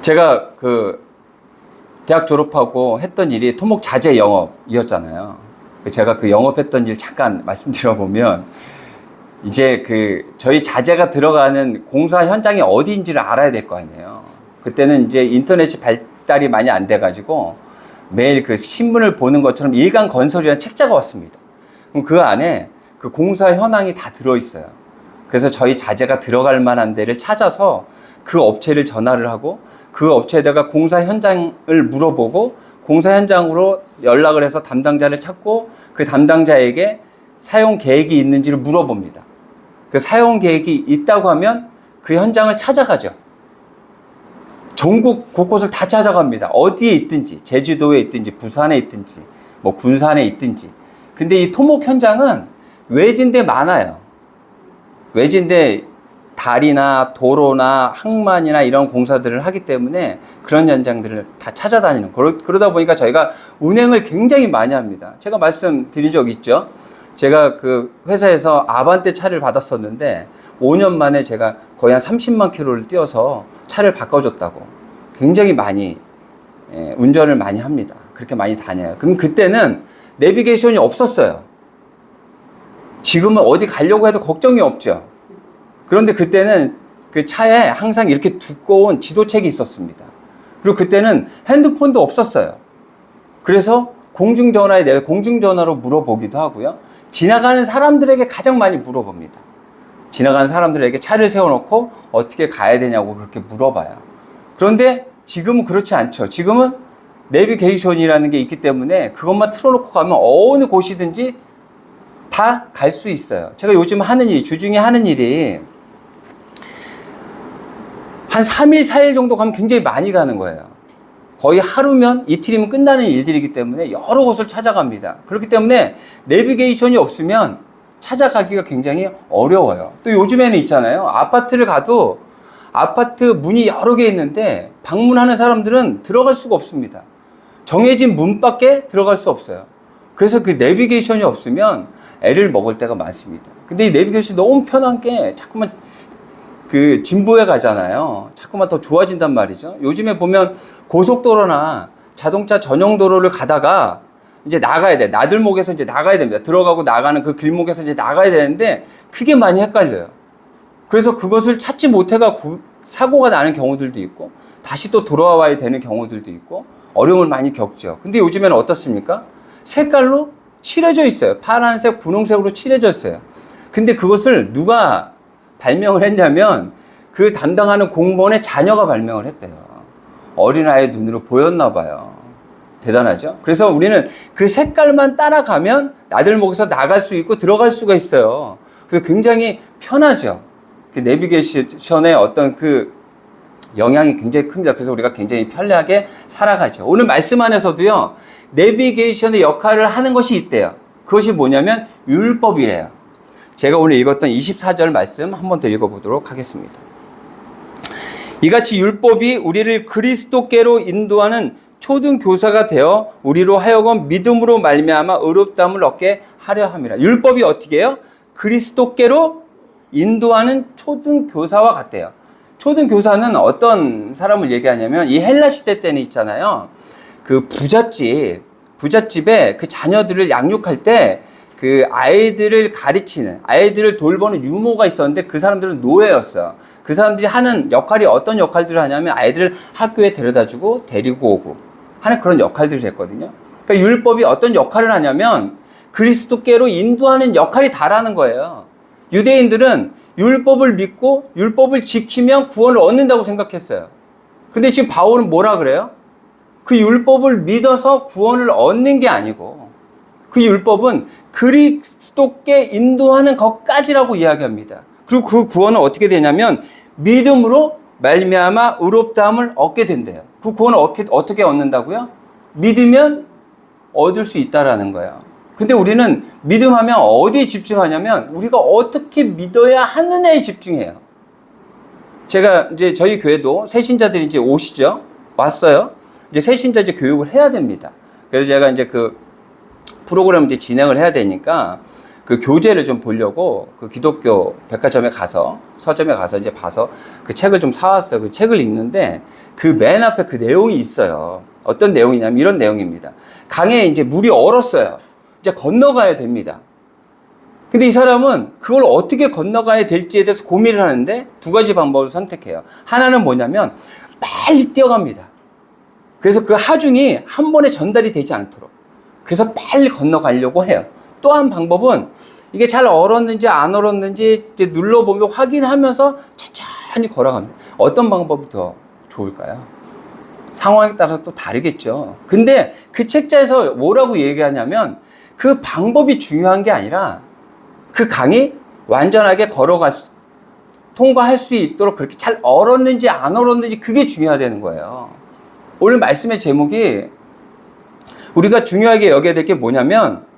제가 대학 졸업하고 했던 일이 토목 자재 영업이었잖아요. 제가 그 영업했던 일 잠깐 말씀드려보면, 이제 저희 자재가 들어가는 공사 현장이 어디인지를 알아야 될 거 아니에요. 그때는 이제 인터넷이 발달이 많이 안 돼가지고 매일 그 신문을 보는 것처럼 일간건설이라는 책자가 왔습니다. 그럼 그 안에 그 공사 현황이 다 들어있어요. 그래서 저희 자재가 들어갈 만한 데를 찾아서 그 업체를 전화를 하고 그 업체에다가 공사 현장을 물어보고 공사 현장으로 연락을 해서 담당자를 찾고 그 담당자에게 사용 계획이 있는지를 물어봅니다. 그 사용 계획이 있다고 하면 그 현장을 찾아가죠. 전국 곳곳을 다 찾아갑니다. 어디에 있든지, 제주도에 있든지, 부산에 있든지, 뭐 군산에 있든지. 근데 이 토목 현장은 외진데 많아요. 외진데 다리나 도로나 항만이나 이런 공사들을 하기 때문에 그런 현장들을 다 찾아다니는, 그러다 보니까 저희가 운행을 굉장히 많이 합니다. 제가 말씀드린 적 있죠. 제가 그 회사에서 아반떼 차를 받았었는데 5년 만에 제가 거의 한 30만 킬로를 뛰어서 차를 바꿔줬다고. 굉장히 많이 운전을 많이 합니다. 그렇게 많이 다녀요. 그럼 그때는 내비게이션이 없었어요. 지금은 어디 가려고 해도 걱정이 없죠. 그런데 그때는 그 차에 항상 이렇게 두꺼운 지도책이 있었습니다. 그리고 그때는 핸드폰도 없었어요. 그래서 공중전화로 물어보기도 하고요. 지나가는 사람들에게 가장 많이 물어봅니다. 지나가는 사람들에게 차를 세워놓고 어떻게 가야 되냐고 그렇게 물어봐요. 그런데 지금은 그렇지 않죠. 지금은 내비게이션이라는 게 있기 때문에 그것만 틀어놓고 가면 어느 곳이든지 다 갈 수 있어요. 제가 요즘 주중에 하는 일이 한 3일, 4일 정도 가면 굉장히 많이 가는 거예요. 거의 하루면, 이틀이면 끝나는 일들이기 때문에 여러 곳을 찾아갑니다. 그렇기 때문에 내비게이션이 없으면 찾아가기가 굉장히 어려워요. 또 요즘에는 있잖아요. 아파트를 가도 아파트 문이 여러 개 있는데 방문하는 사람들은 들어갈 수가 없습니다. 정해진 문 밖에 들어갈 수 없어요. 그래서 그 내비게이션이 없으면 애를 먹을 때가 많습니다. 근데 이 내비게이션이 너무 편한 게 자꾸만 진보해 가잖아요. 자꾸만 더 좋아진단 말이죠. 요즘에 보면 고속도로나 자동차 전용 도로를 가다가 이제 나가야 돼. 나들목에서 이제 나가야 됩니다. 들어가고 나가는 그 길목에서 이제 나가야 되는데 그게 많이 헷갈려요. 그래서 그것을 찾지 못해가 사고가 나는 경우들도 있고 다시 또 돌아와야 되는 경우들도 있고 어려움을 많이 겪죠. 근데 요즘에는 어떻습니까? 색깔로 칠해져 있어요. 파란색, 분홍색으로 칠해져 있어요. 근데 그것을 누가 발명을 했냐면 그 담당하는 공무원의 자녀가 발명을 했대요. 어린아이의 눈으로 보였나 봐요. 대단하죠? 그래서 우리는 그 색깔만 따라가면 나들목에서 나갈 수 있고 들어갈 수가 있어요. 그래서 굉장히 편하죠. 그 내비게이션의 어떤 그 영향이 굉장히 큽니다. 그래서 우리가 굉장히 편리하게 살아가죠. 오늘 말씀 안에서도요, 내비게이션의 역할을 하는 것이 있대요. 그것이 뭐냐면 율법이래요. 제가 오늘 읽었던 24절 말씀 한 번 더 읽어보도록 하겠습니다. 이같이 율법이 우리를 그리스도께로 인도하는 초등교사가 되어 우리로 하여금 믿음으로 말미암아 의롭다함을 얻게 하려 함이라. 율법이 어떻게 해요? 그리스도께로 인도하는 초등교사와 같대요. 초등교사는 어떤 사람을 얘기하냐면 이 헬라 시대 때는 있잖아요. 그 부잣집에 그 자녀들을 양육할 때 그 아이들을 가르치는, 아이들을 돌보는 유모가 있었는데 그 사람들은 노예였어요. 그 사람들이 하는 역할이 어떤 역할들을 하냐면 아이들을 학교에 데려다주고 데리고 오고 하는 그런 역할들을 했거든요. 그러니까 율법이 어떤 역할을 하냐면 그리스도께로 인도하는 역할이 다라는 거예요. 유대인들은 율법을 믿고 율법을 지키면 구원을 얻는다고 생각했어요. 근데 지금 바울은 뭐라 그래요? 그 율법을 믿어서 구원을 얻는 게 아니고 그 율법은 그리스도께 인도하는 것까지라고 이야기합니다. 그리고 그 구원은 어떻게 되냐면 믿음으로 말미암아 의롭다함을 얻게 된대요. 그 구원을 어떻게 얻는다고요? 믿으면 얻을 수 있다라는 거예요. 근데 우리는 믿음하면 어디에 집중하냐면 우리가 어떻게 믿어야 하느냐에 집중해요. 제가 이제 저희 교회도 새신자들이 이제 왔어요. 이제 새신자 이제 교육을 해야 됩니다. 그래서 제가 이제 그 프로그램을 이제 진행을 해야 되니까 그 교재를 좀 보려고 그 기독교 백화점에 가서 서점에 가서 이제 봐서 그 책을 좀 사왔어요. 그 책을 읽는데 그 맨 앞에 그 내용이 있어요. 어떤 내용이냐면 이런 내용입니다. 강에 이제 물이 얼었어요. 이제 건너가야 됩니다. 근데 이 사람은 그걸 어떻게 건너가야 될지에 대해서 고민을 하는데 두 가지 방법을 선택해요. 하나는 뭐냐면 빨리 뛰어갑니다. 그래서 그 하중이 한 번에 전달이 되지 않도록. 그래서 빨리 건너가려고 해요. 또 한 방법은 이게 잘 얼었는지 안 얼었는지 이제 눌러보며 확인하면서 천천히 걸어갑니다. 어떤 방법이 더 좋을까요? 상황에 따라서 또 다르겠죠. 근데 그 책자에서 뭐라고 얘기하냐면 그 방법이 중요한 게 아니라 그 강이 완전하게 통과할 수 있도록 그렇게 잘 얼었는지 안 얼었는지 그게 중요하다는 거예요. 오늘 말씀의 제목이 우리가 중요하게 여겨야 될 게 뭐냐면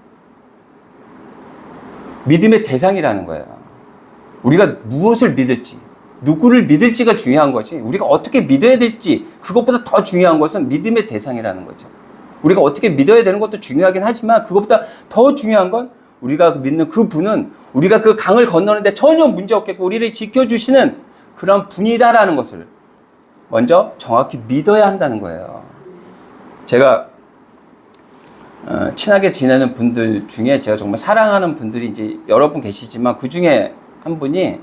믿음의 대상이라는 거예요. 우리가 무엇을 믿을지, 누구를 믿을지가 중요한 거지 우리가 어떻게 믿어야 될지 그것보다 더 중요한 것은 믿음의 대상이라는 거죠. 우리가 어떻게 믿어야 되는 것도 중요하긴 하지만 그것보다 더 중요한 건 우리가 믿는 그 분은 우리가 그 강을 건너는데 전혀 문제 없겠고 우리를 지켜주시는 그런 분이다라는 것을 먼저 정확히 믿어야 한다는 거예요. 제가 친하게 지내는 분들 중에 제가 정말 사랑하는 분들이 이제 여러 분 계시지만 그 중에 한 분이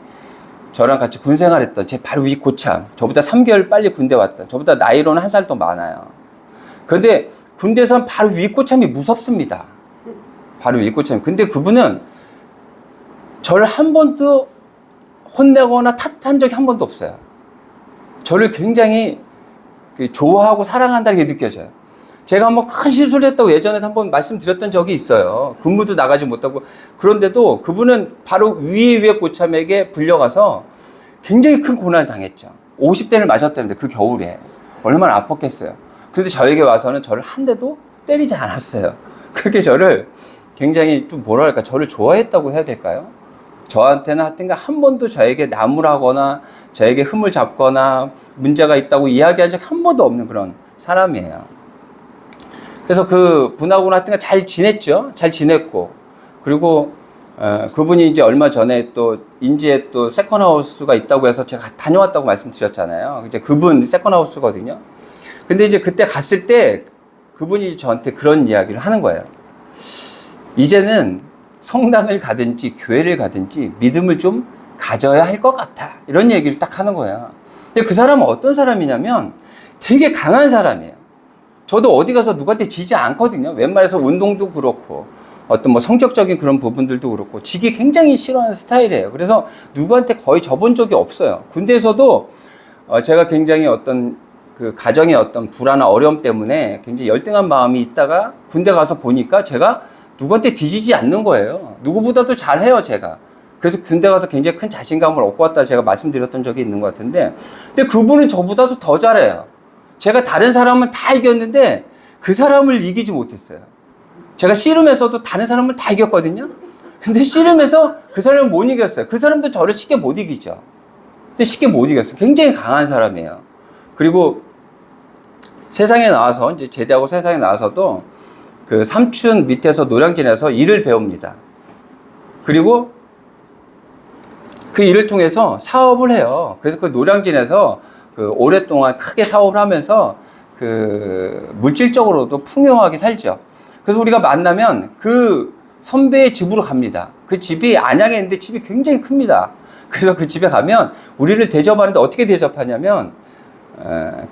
저랑 같이 군 생활했던 제 바로 위 고참, 저보다 3개월 빨리 군대 왔던, 저보다 나이로는 1살 더 많아요. 그런데 군대에서는 바로 위 고참이 무섭습니다. 바로 위 고참. 근데 그분은 저를 한 번도 혼내거나 탓한 적이 한 번도 없어요. 저를 굉장히 좋아하고 사랑한다는 게 느껴져요. 제가 한번 큰 실수를 했다고 예전에 한번 말씀드렸던 적이 있어요. 근무도 나가지 못하고. 그런데도 그분은 바로 위에 고참에게 불려가서 굉장히 큰 고난을 당했죠. 50대를 맞았다는데 그 겨울에. 얼마나 아팠겠어요. 그런데 저에게 와서는 저를 한 대도 때리지 않았어요. 그렇게 저를 굉장히 좀 뭐랄까 저를 좋아했다고 해야 될까요? 저한테는 하여튼간 한 번도 저에게 나무라거나 저에게 흠을 잡거나 문제가 있다고 이야기한 적 한 번도 없는 그런 사람이에요. 그래서 그 분하고는 하여튼 잘 지냈죠. 잘 지냈고. 그리고, 그분이 이제 얼마 전에 또 인지에 또 세컨하우스가 있다고 해서 제가 다녀왔다고 말씀드렸잖아요. 이제 그분 세컨하우스거든요. 근데 이제 그때 갔을 때 그분이 저한테 그런 이야기를 하는 거예요. 이제는 성당을 가든지 교회를 가든지 믿음을 좀 가져야 할 것 같아. 이런 얘기를 딱 하는 거예요. 근데 그 사람은 어떤 사람이냐면 되게 강한 사람이에요. 저도 어디 가서 누구한테 지지 않거든요. 웬만해서 운동도 그렇고 어떤 뭐 성격적인 그런 부분들도 그렇고 지기 굉장히 싫어하는 스타일이에요. 그래서 누구한테 거의 져본 적이 없어요. 군대에서도 제가 굉장히 어떤 그 가정의 어떤 불안한 어려움 때문에 굉장히 열등한 마음이 있다가 군대 가서 보니까 제가 누구한테 뒤지지 않는 거예요. 누구보다도 잘해요, 제가. 그래서 군대 가서 굉장히 큰 자신감을 얻고 왔다 제가 말씀드렸던 적이 있는 것 같은데, 근데 그분은 저보다도 더 잘해요. 제가 다른 사람은 다 이겼는데 그 사람을 이기지 못했어요. 제가 씨름에서도 다른 사람을 다 이겼거든요. 근데 씨름에서 그 사람을 못 이겼어요. 그 사람도 저를 쉽게 못 이기죠. 근데 쉽게 못 이겼어요. 굉장히 강한 사람이에요. 그리고 세상에 나와서 이제 제대하고 세상에 나와서도 그 삼촌 밑에서 노량진에서 일을 배웁니다. 그리고 그 일을 통해서 사업을 해요. 그래서 그 노량진에서 그 오랫동안 크게 사업을 하면서 그 물질적으로도 풍요하게 살죠. 그래서 우리가 만나면 그 선배의 집으로 갑니다. 그 집이 안양에 있는데 집이 굉장히 큽니다. 그래서 그 집에 가면 우리를 대접하는데 어떻게 대접하냐면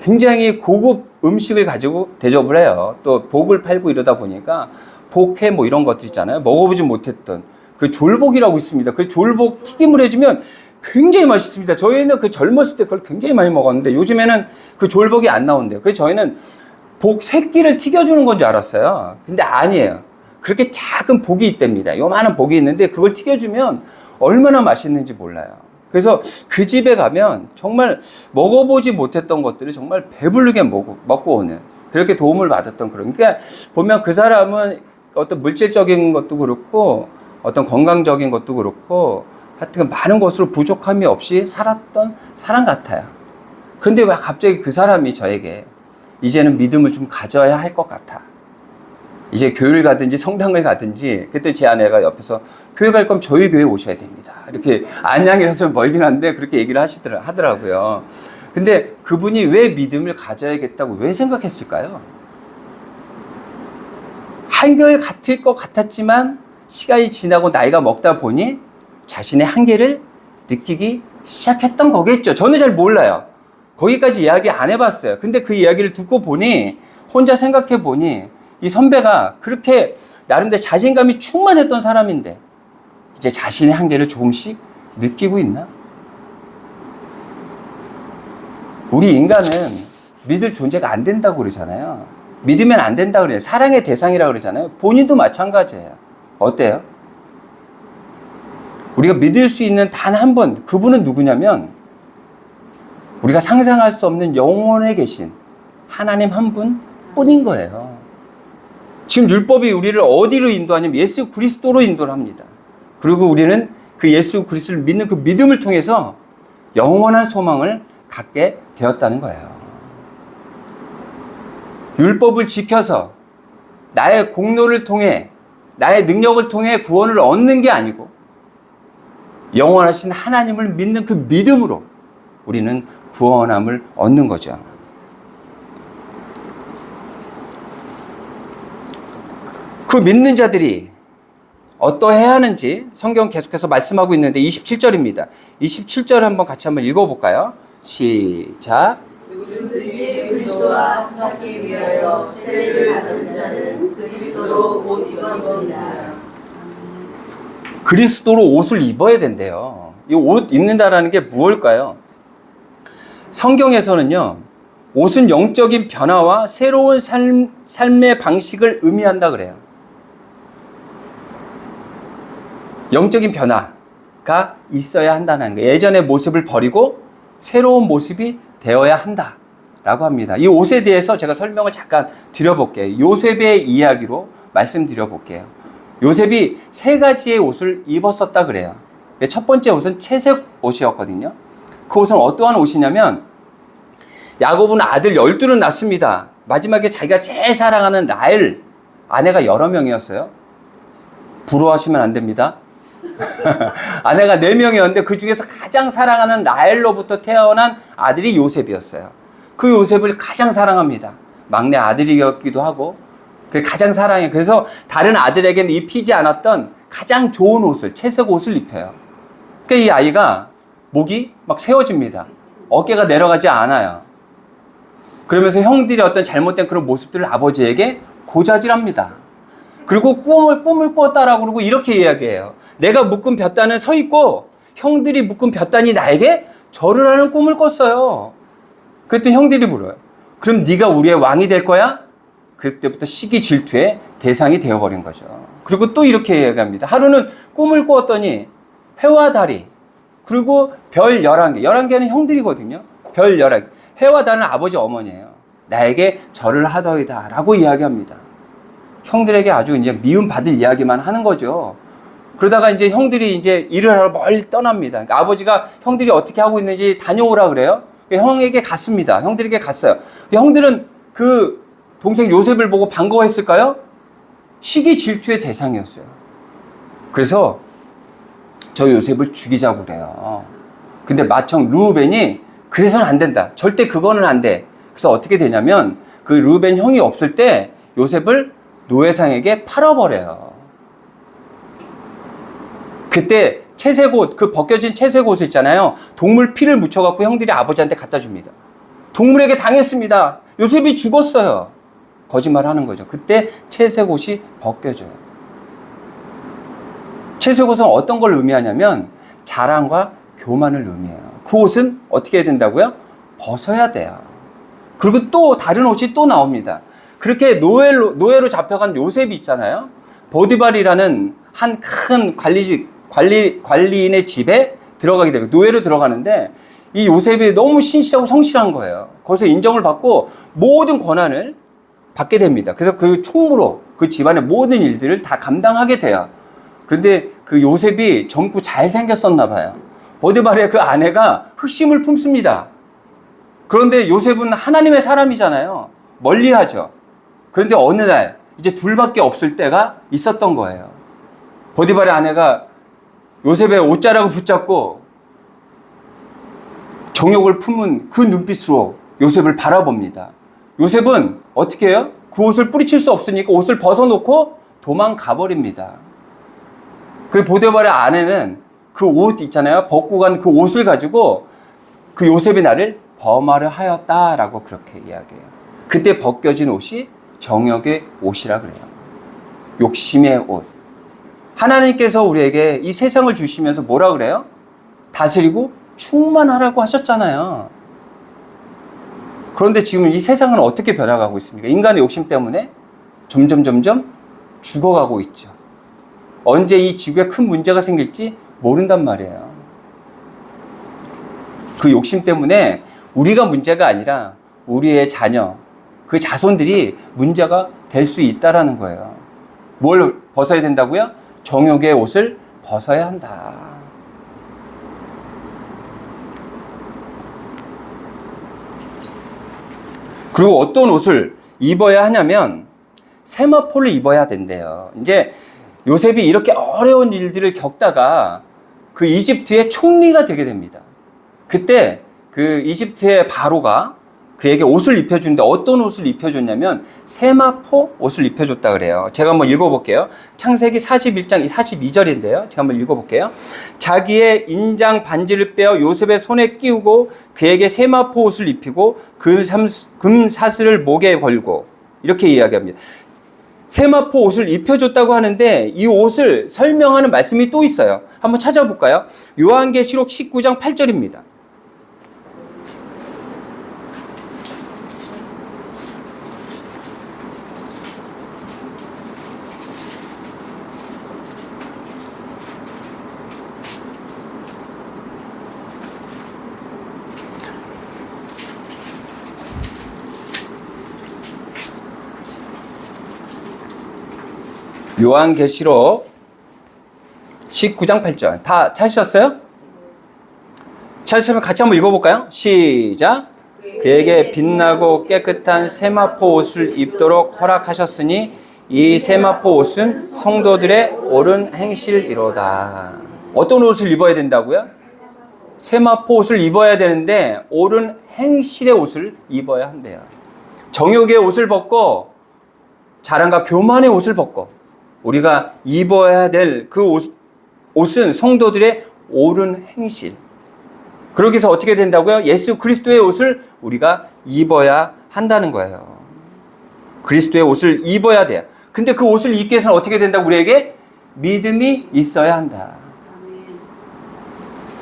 굉장히 고급 음식을 가지고 대접을 해요. 또 복을 팔고 이러다 보니까 복회 뭐 이런 것들 있잖아요. 먹어보지 못했던 그 졸복이라고 있습니다. 그 졸복 튀김을 해주면 굉장히 맛있습니다. 저희는 그 젊었을 때 그걸 굉장히 많이 먹었는데 요즘에는 그 졸복이 안 나온대요. 그래서 저희는 복 새끼를 튀겨주는 건 줄 알았어요. 근데 아니에요. 그렇게 작은 복이 있답니다. 요만한 복이 있는데 그걸 튀겨주면 얼마나 맛있는지 몰라요. 그래서 그 집에 가면 정말 먹어보지 못했던 것들을 정말 배부르게 먹고 오는 그렇게 도움을 받았던 그런. 그러니까 보면 그 사람은 어떤 물질적인 것도 그렇고 어떤 건강적인 것도 그렇고 하여튼 많은 것으로 부족함이 없이 살았던 사람 같아요. 근데 왜 갑자기 그 사람이 저에게 이제는 믿음을 좀 가져야 할 것 같아. 이제 교회를 가든지 성당을 가든지, 그때 제 아내가 옆에서 교회 갈 거면 저희 교회 오셔야 됩니다. 이렇게 안양이라서 멀긴 한데 그렇게 얘기를 하더라고요. 근데 그분이 왜 믿음을 가져야겠다고 왜 생각했을까요? 한결 같을 것 같았지만 시간이 지나고 나이가 먹다 보니 자신의 한계를 느끼기 시작했던 거겠죠. 저는 잘 몰라요. 거기까지 이야기 안 해봤어요. 근데 그 이야기를 듣고 보니, 혼자 생각해 보니, 이 선배가 그렇게 나름대로 자신감이 충만했던 사람인데 이제 자신의 한계를 조금씩 느끼고 있나? 우리 인간은 믿을 존재가 안 된다고 그러잖아요. 믿으면 안 된다고 그래요. 사랑의 대상이라고 그러잖아요. 본인도 마찬가지예요. 어때요? 우리가 믿을 수 있는 단 한 분, 그분은 누구냐면 우리가 상상할 수 없는 영원에 계신 하나님 한 분 뿐인 거예요. 지금 율법이 우리를 어디로 인도하냐면 예수 그리스도로 인도를 합니다. 그리고 우리는 그 예수 그리스도를 믿는 그 믿음을 통해서 영원한 소망을 갖게 되었다는 거예요. 율법을 지켜서 나의 공로를 통해, 나의 능력을 통해 구원을 얻는 게 아니고 영원하신 하나님을 믿는 그 믿음으로 우리는 구원함을 얻는 거죠. 그 믿는 자들이 어떠해야 하는지 성경 계속해서 말씀하고 있는데 27절입니다. 27절 한번 같이 한번 읽어볼까요? 시작. 누구든지 그리스도와 함께 위하여 세례를 받은 자는 그리스도로 옷 입었느니라. 그리스도로 옷을 입어야 된대요. 이 옷 입는다라는 게 무엇일까요? 성경에서는요, 옷은 영적인 변화와 새로운 삶의 방식을 의미한다 그래요. 영적인 변화가 있어야 한다는 거예요. 예전의 모습을 버리고 새로운 모습이 되어야 한다라고 합니다. 이 옷에 대해서 제가 설명을 잠깐 드려볼게요. 요셉의 이야기로 말씀드려볼게요. 요셉이 세 가지의 옷을 입었었다 그래요. 첫 번째 옷은 채색 옷이었거든요. 그 옷은 어떠한 옷이냐면, 야곱은 아들 12를 낳습니다. 마지막에 자기가 제일 사랑하는 라헬 아내가 여러 명이었어요. 부러워하시면 안 됩니다. 아내가 4명이었는데 그 중에서 가장 사랑하는 라헬로부터 태어난 아들이 요셉이었어요. 그 요셉을 가장 사랑합니다. 막내 아들이었기도 하고 가장 사랑해요. 그래서 다른 아들에게는 입히지 않았던 가장 좋은 옷을, 채색 옷을 입혀요. 그러니까 이 아이가 목이 막 세워집니다. 어깨가 내려가지 않아요. 그러면서 형들이 어떤 잘못된 그런 모습들을 아버지에게 고자질합니다. 그리고 꿈을 꾸었다라고 그러고 이렇게 이야기해요. 내가 묶은 볕단은 서 있고 형들이 묶은 볕단이 나에게 절을 하는 꿈을 꿨어요. 그랬더니 형들이 물어요. 그럼 네가 우리의 왕이 될 거야? 그때부터 시기 질투의 대상이 되어버린 거죠. 그리고 또 이렇게 이야기합니다. 하루는 꿈을 꾸었더니 해와 달이, 그리고 별 11개, 11개는 형들이거든요. 별 11개. 해와 달은 아버지 어머니예요. 나에게 절을 하더이다 라고 이야기합니다. 형들에게 아주 이제 미움받을 이야기만 하는 거죠. 그러다가 이제 형들이 이제 일을 하러 멀리 떠납니다. 그러니까 아버지가 형들이 어떻게 하고 있는지 다녀오라 그래요. 형에게 갔습니다. 형들에게 갔어요. 형들은 그 동생 요셉을 보고 반가워했을까요? 시기 질투의 대상이었어요. 그래서 저 요셉을 죽이자고 그래요. 근데 마청 르우벤이 그래서는 안 된다. 절대 그거는 안 돼. 그래서 어떻게 되냐면 그 르우벤 형이 없을 때 요셉을 노예상에게 팔아버려요. 그때 채색 옷, 그 벗겨진 채색 옷 있잖아요. 동물 피를 묻혀갖고 형들이 아버지한테 갖다 줍니다. 동물에게 당했습니다. 요셉이 죽었어요. 거짓말 하는 거죠. 그때 채색 옷이 벗겨져요. 채색 옷은 어떤 걸 의미하냐면 자랑과 교만을 의미해요. 그 옷은 어떻게 해야 된다고요? 벗어야 돼요. 그리고 또 다른 옷이 또 나옵니다. 그렇게 노예로 잡혀간 요셉이 있잖아요. 보디발이라는 한 큰 관리인의 집에 들어가게 됩니다. 노예로 들어가는데 이 요셉이 너무 신실하고 성실한 거예요. 거기서 인정을 받고 모든 권한을 받게 됩니다. 그래서 그 총무로 그 집안의 모든 일들을 다 감당하게 돼요. 그런데 그 요셉이 젊고 잘생겼었나 봐요. 보디발의 그 아내가 흑심을 품습니다. 그런데 요셉은 하나님의 사람이잖아요. 멀리하죠. 그런데 어느 날 이제 둘밖에 없을 때가 있었던 거예요. 보디발의 아내가 요셉의 옷자락을 붙잡고 정욕을 품은 그 눈빛으로 요셉을 바라봅니다. 요셉은 어떻게 해요? 그 옷을 뿌리칠 수 없으니까 옷을 벗어놓고 도망가 버립니다. 그 보디발의 아내는 그 옷 있잖아요. 벗고 간 그 옷을 가지고 그 요셉이 나를 범하려 하였다라고 그렇게 이야기해요. 그때 벗겨진 옷이 정욕의 옷이라 그래요. 욕심의 옷. 하나님께서 우리에게 이 세상을 주시면서 뭐라 그래요? 다스리고 충만하라고 하셨잖아요. 그런데 지금 이 세상은 어떻게 변화가고 있습니까? 인간의 욕심 때문에 점점 죽어가고 있죠. 언제 이 지구에 큰 문제가 생길지 모른단 말이에요. 그 욕심 때문에 우리가 문제가 아니라 우리의 자녀, 그 자손들이 문제가 될 수 있다라는 거예요. 뭘 벗어야 된다고요? 정욕의 옷을 벗어야 한다. 그리고 어떤 옷을 입어야 하냐면 세마포를 입어야 된대요. 이제 요셉이 이렇게 어려운 일들을 겪다가 그 이집트의 총리가 되게 됩니다. 그때 그 이집트의 바로가 그에게 옷을 입혀주는데 어떤 옷을 입혀줬냐면 세마포 옷을 입혀줬다 그래요. 제가 한번 읽어볼게요. 창세기 41장 42절인데요. 제가 한번 읽어볼게요. 자기의 인장 반지를 빼어 요셉의 손에 끼우고 그에게 세마포 옷을 입히고 금 사슬을 목에 걸고 이렇게 이야기합니다. 세마포 옷을 입혀줬다고 하는데 이 옷을 설명하는 말씀이 또 있어요. 한번 찾아볼까요? 요한계시록 19장 8절입니다. 요한계시록 19장 8절 다 찾으셨어요? 찾으시면 같이 한번 읽어볼까요? 시작. 그에게 빛나고 깨끗한 세마포 옷을 입도록 허락하셨으니 이 세마포 옷은 성도들의 옳은 행실이로다. 어떤 옷을 입어야 된다고요? 세마포 옷을 입어야 되는데 옳은 행실의 옷을 입어야 한대요. 정욕의 옷을 벗고 자랑과 교만의 옷을 벗고 우리가 입어야 될 그 옷은 성도들의 옳은 행실. 그러기 위해서 어떻게 된다고요? 예수 그리스도의 옷을 우리가 입어야 한다는 거예요. 그리스도의 옷을 입어야 돼요. 근데 그 옷을 입기 위해서는 어떻게 된다고? 우리에게 믿음이 있어야 한다.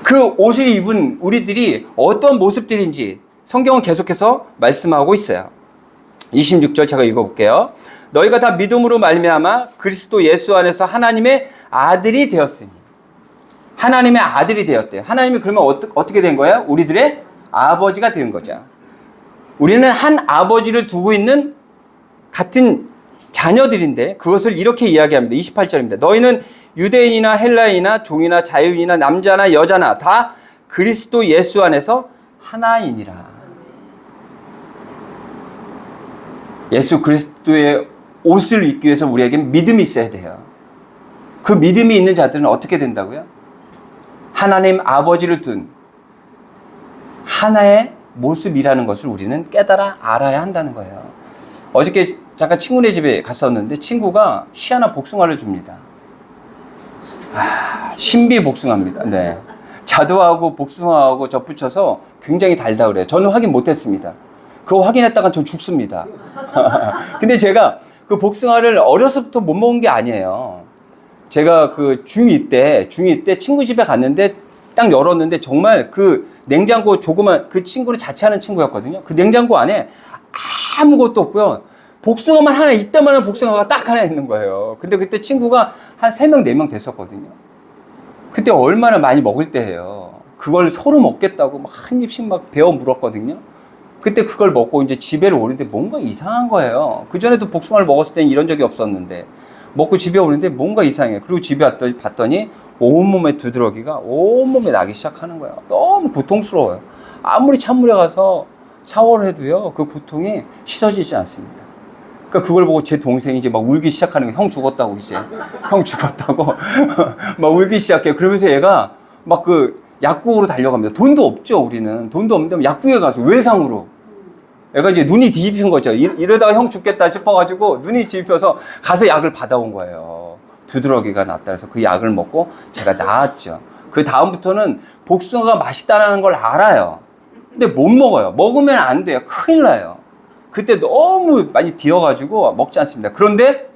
그 옷을 입은 우리들이 어떤 모습들인지 성경은 계속해서 말씀하고 있어요. 26절 제가 읽어볼게요. 너희가 다 믿음으로 말미암아 그리스도 예수 안에서 하나님의 아들이 되었으니. 하나님의 아들이 되었대요. 하나님이 그러면 어떻게 된 거예요? 우리들의 아버지가 된 거죠. 우리는 한 아버지를 두고 있는 같은 자녀들인데 그것을 이렇게 이야기합니다. 28절입니다. 너희는 유대인이나 헬라인이나 종이나 자유인이나 남자나 여자나 다 그리스도 예수 안에서 하나이니라. 예수 그리스도의 옷을 입기 위해서 우리에겐 믿음이 있어야 돼요. 그 믿음이 있는 자들은 어떻게 된다고요? 하나님 아버지를 둔 하나의 모습이라는 것을 우리는 깨달아 알아야 한다는 거예요. 어저께 잠깐 친구네 집에 갔었는데 친구가 희한한 복숭아를 줍니다. 신비 복숭아입니다. 네. 자두하고 복숭아하고 덧붙여서 굉장히 달다 그래요. 저는 확인 못했습니다. 그거 확인했다간 전 죽습니다. 근데 제가 그 복숭아를 어려서부터 못 먹은 게 아니에요. 제가 그 중2 때 친구 집에 갔는데 딱 열었는데 정말 그 냉장고 조그만 그 친구는 자취하는 친구였거든요. 그 냉장고 안에 아무것도 없고요. 복숭아만 하나 이따만한 복숭아가 딱 하나 있는 거예요. 근데 그때 친구가 한 3명, 4명 됐었거든요. 그때 얼마나 많이 먹을 때예요. 그걸 서로 먹겠다고 막 한 입씩 막 베어 물었거든요. 그때 그걸 먹고 이제 집에 오는데 뭔가 이상한 거예요. 그전에도 복숭아를 먹었을 때는 이런 적이 없었는데 먹고 집에 오는데 뭔가 이상해. 그리고 집에 봤더니 온몸에 두드러기가 온몸에 나기 시작하는 거예요. 너무 고통스러워요. 아무리 찬물에 가서 샤워를 해도요, 그 고통이 씻어지지 않습니다. 그러니까 그걸 보고 제 동생이 이제 막 울기 시작하는 거예요. 형 죽었다고 이제. 형 죽었다고. 막 울기 시작해요. 그러면서 얘가 막 그 약국으로 달려갑니다. 돈도 없죠, 우리는. 돈도 없는데 약국에 가서 외상으로. 얘가 이제 눈이 뒤집힌 거죠. 이러다가 형 죽겠다 싶어가지고 눈이 뒤집혀서 가서 약을 받아온 거예요. 두드러기가 났다 해서 그 약을 먹고 제가 나았죠. 그 다음부터는 복숭아가 맛있다는 걸 알아요. 근데 못 먹어요. 먹으면 안 돼요. 큰일 나요. 그때 너무 많이 뒤어가지고 먹지 않습니다. 그런데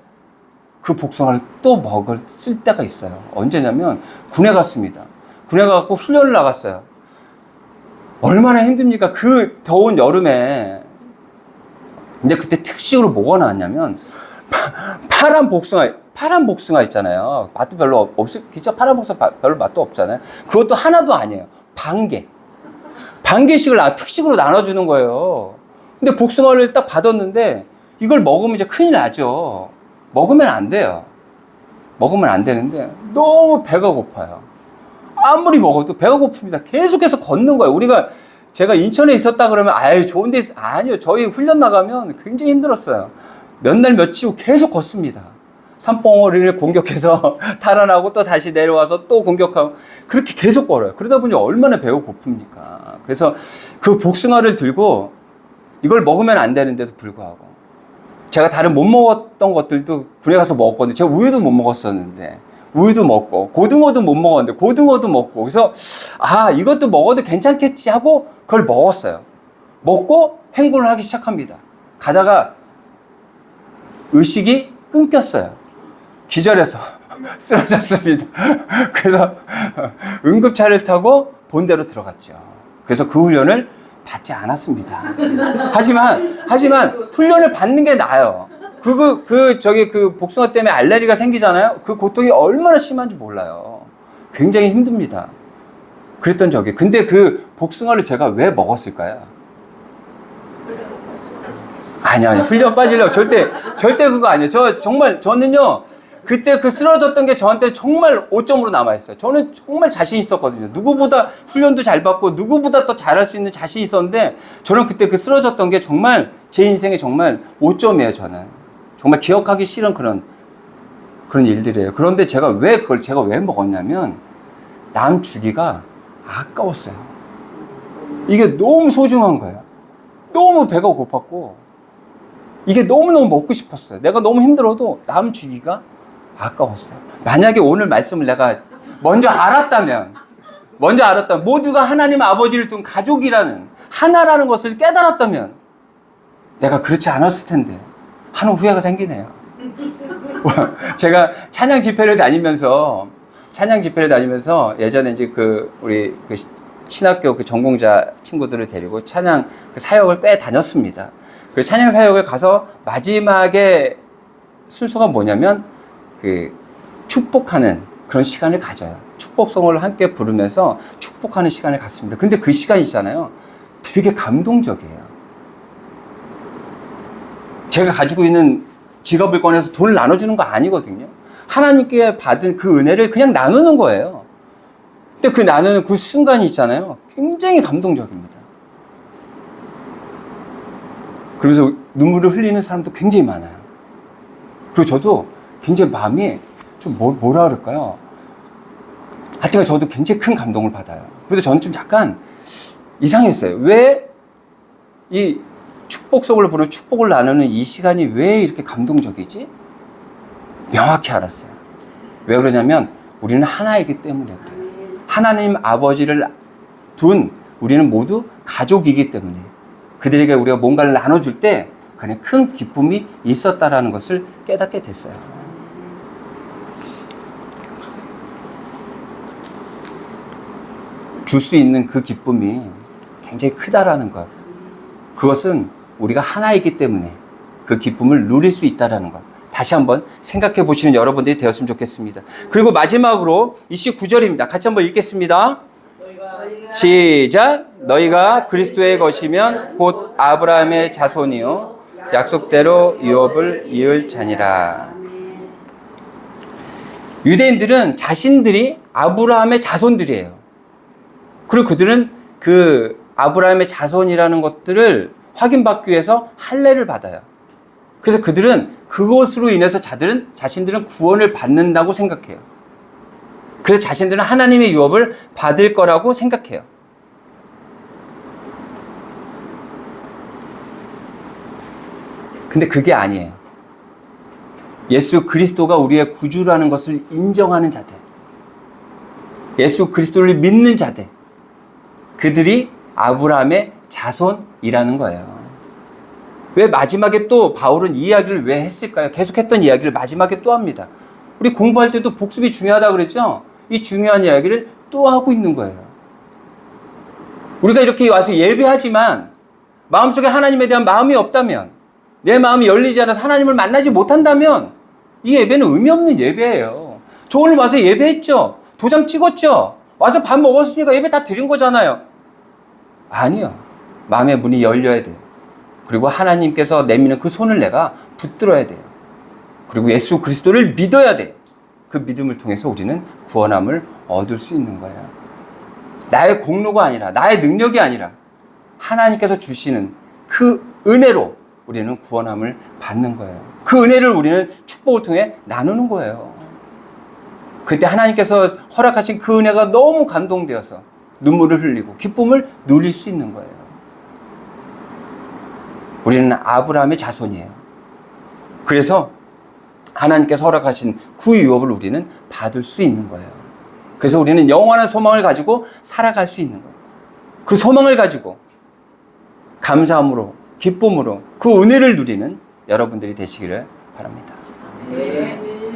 그 복숭아를 또 쓸 때가 있어요. 언제냐면 군에 갔습니다. 군에 가갖고 훈련을 나갔어요. 얼마나 힘듭니까? 그 더운 여름에. 근데 그때 특식으로 뭐가 나왔냐면 파란 복숭아 있잖아요. 맛도 별로 없겠죠? 파란 복숭아 별로 맛도 없잖아요. 그것도 하나도 아니에요. 반개씩을 특식으로 나눠주는 거예요. 근데 복숭아를 딱 받았는데 이걸 먹으면 이제 큰일 나죠. 먹으면 안 돼요. 먹으면 안 되는데 너무 배가 고파요. 아무리 먹어도 배가 고픕니다. 계속해서 걷는 거예요. 제가 인천에 있었다 그러면 아유 좋은 데 아니요. 저희 훈련 나가면 굉장히 힘들었어요. 몇 날 며칠 계속 걷습니다. 산봉우리를 공격해서 탈환하고 또 다시 내려와서 또 공격하고 그렇게 계속 걸어요. 그러다 보니 얼마나 배가 고픕니까? 그래서 그 복숭아를 들고 이걸 먹으면 안 되는데도 불구하고 제가 다른 못 먹었던 것들도 군에 가서 먹었거든요. 제가 우유도 못 먹었었는데 우유도 먹고 고등어도 못 먹었는데 고등어도 먹고 그래서 이것도 먹어도 괜찮겠지 하고 그걸 먹었어요. 먹고 행군을 하기 시작합니다. 가다가 의식이 끊겼어요. 기절해서 쓰러졌습니다. 그래서 응급차를 타고 본대로 들어갔죠. 그래서 그 훈련을 받지 않았습니다. 하지만 훈련을 받는 게 나아요. 그 복숭아 때문에 알레르기가 생기잖아요. 그 고통이 얼마나 심한지 몰라요. 굉장히 힘듭니다. 그랬던 적이. 근데 그 복숭아를 제가 왜 먹었을까요? 아니요. 훈련 빠지려고. 절대 그거 아니에요. 저는요, 그때 그 쓰러졌던 게 저한테 정말 5점으로 남아있어요. 저는 정말 자신 있었거든요. 누구보다 훈련도 잘 받고, 누구보다 더 잘할 수 있는 자신이 있었는데, 저는 그때 그 쓰러졌던 게 정말 제 인생에 정말 5점이에요, 저는. 정말 기억하기 싫은 그런 일들이에요. 그런데 제가 왜 먹었냐면, 남 주기가 아까웠어요. 이게 너무 소중한 거예요. 너무 배가 고팠고, 이게 너무너무 먹고 싶었어요. 내가 너무 힘들어도 남 주기가 아까웠어요. 만약에 오늘 말씀을 내가 먼저 알았다면 모두가 하나님 아버지를 둔 가족이라는 하나라는 것을 깨달았다면 내가 그렇지 않았을 텐데 하는 후회가 생기네요. 제가 찬양 집회를 다니면서 예전에 이제 우리 신학교 전공자 친구들을 데리고 찬양 사역을 꽤 다녔습니다. 그 찬양 사역을 가서 마지막에 순서가 뭐냐면 축복하는 그런 시간을 가져요. 축복송을 함께 부르면서 축복하는 시간을 갖습니다. 근데 그 시간이 있잖아요. 되게 감동적이에요. 제가 가지고 있는 지갑을 꺼내서 돈을 나눠주는 거 아니거든요. 하나님께 받은 그 은혜를 그냥 나누는 거예요. 근데 그 나누는 그 순간이 있잖아요. 굉장히 감동적입니다. 그러면서 눈물을 흘리는 사람도 굉장히 많아요. 그리고 저도 굉장히 마음이 좀 뭐라 그럴까요? 하여튼 저도 굉장히 큰 감동을 받아요. 그래서 저는 좀 약간 이상했어요. 왜 이 축복송을 부르는 축복을 나누는 이 시간이 왜 이렇게 감동적이지? 명확히 알았어요. 왜 그러냐면 우리는 하나이기 때문에 그래요. 하나님 아버지를 둔 우리는 모두 가족이기 때문에 그들에게 우리가 뭔가를 나눠줄 때 그냥 큰 기쁨이 있었다라는 것을 깨닫게 됐어요. 줄 수 있는 그 기쁨이 굉장히 크다라는 것. 그것은 우리가 하나이기 때문에 그 기쁨을 누릴 수 있다라는 것. 다시 한번 생각해 보시는 여러분들이 되었으면 좋겠습니다. 그리고 마지막으로 29절입니다. 같이 한번 읽겠습니다. 시작. 너희가 그리스도의 것이면 곧 아브라함의 자손이요 약속대로 유업을 이을 자니라. 유대인들은 자신들이 아브라함의 자손들이에요. 그리고 그들은 그 아브라함의 자손이라는 것들을 확인받기 위해서 할례를 받아요. 그래서 그들은 그것으로 인해서 자신들은 구원을 받는다고 생각해요. 그래서 자신들은 하나님의 유업을 받을 거라고 생각해요. 근데 그게 아니에요. 예수 그리스도가 우리의 구주라는 것을 인정하는 자들, 예수 그리스도를 믿는 자들, 그들이 아브라함의 자손이라는 거예요. 왜 마지막에 또 바울은 이 이야기를 왜 했을까요? 계속했던 이야기를 마지막에 또 합니다. 우리 공부할 때도 복습이 중요하다고 그랬죠? 이 중요한 이야기를 또 하고 있는 거예요. 우리가 이렇게 와서 예배하지만 마음속에 하나님에 대한 마음이 없다면, 내 마음이 열리지 않아서 하나님을 만나지 못한다면 이 예배는 의미 없는 예배예요. 저 오늘 와서 예배했죠? 도장 찍었죠? 와서 밥 먹었으니까 예배 다 드린 거잖아요. 아니요. 마음의 문이 열려야 돼요. 그리고 하나님께서 내미는 그 손을 내가 붙들어야 돼요. 그리고 예수 그리스도를 믿어야 돼요. 그 믿음을 통해서 우리는 구원함을 얻을 수 있는 거예요. 나의 공로가 아니라, 나의 능력이 아니라 하나님께서 주시는 그 은혜로 우리는 구원함을 받는 거예요. 그 은혜를 우리는 축복을 통해 나누는 거예요. 그때 하나님께서 허락하신 그 은혜가 너무 감동되어서 눈물을 흘리고 기쁨을 누릴 수 있는 거예요. 우리는 아브라함의 자손이에요. 그래서 하나님께서 허락하신 그 유업을 우리는 받을 수 있는 거예요. 그래서 우리는 영원한 소망을 가지고 살아갈 수 있는 거예요. 그 소망을 가지고 감사함으로, 기쁨으로 그 은혜를 누리는 여러분들이 되시기를 바랍니다. 네.